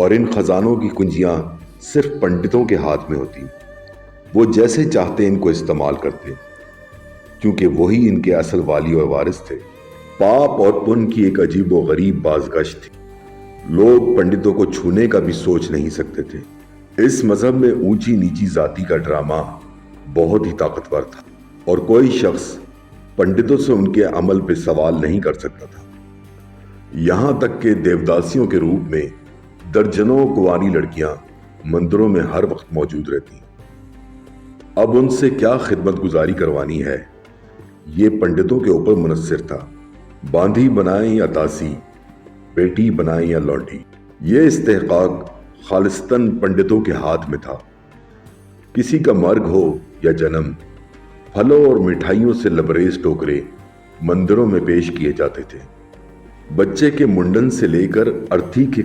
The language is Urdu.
اور ان خزانوں کی کنجیاں صرف پنڈتوں کے ہاتھ میں ہوتی۔ وہ جیسے چاہتے ان کو استعمال کرتے، کیونکہ وہی ان کے اصل والی اور وارث تھے۔ پاپ اور پن کی ایک عجیب و غریب بازگشت تھی۔ لوگ پنڈتوں کو چھونے کا بھی سوچ نہیں سکتے تھے۔ اس مذہب میں اونچی نیچی ذاتی کا ڈرامہ بہت ہی طاقتور تھا، اور کوئی شخص پنڈتوں سے ان کے عمل پہ سوال نہیں کر سکتا تھا۔ یہاں تک کہ دیوداسیوں کے روپ میں درجنوں کنواری لڑکیاں مندروں میں ہر وقت موجود رہتی۔ اب ان سے کیا خدمت گزاری کروانی ہے، یہ پنڈتوں کے اوپر منحصر تھا۔ باندھی بنائیں یا داسی، بیٹی بنائیں یا لونڈی، یہ استحقاق خالصتاً پنڈتوں کے ہاتھ میں تھا۔ کسی کا مرگ ہو یا جنم، پھلوں اور مٹھائیوں سے لبریز ٹوکرے مندروں میں پیش کیے جاتے تھے۔ بچے کے منڈن سے لے کر ارتھی کے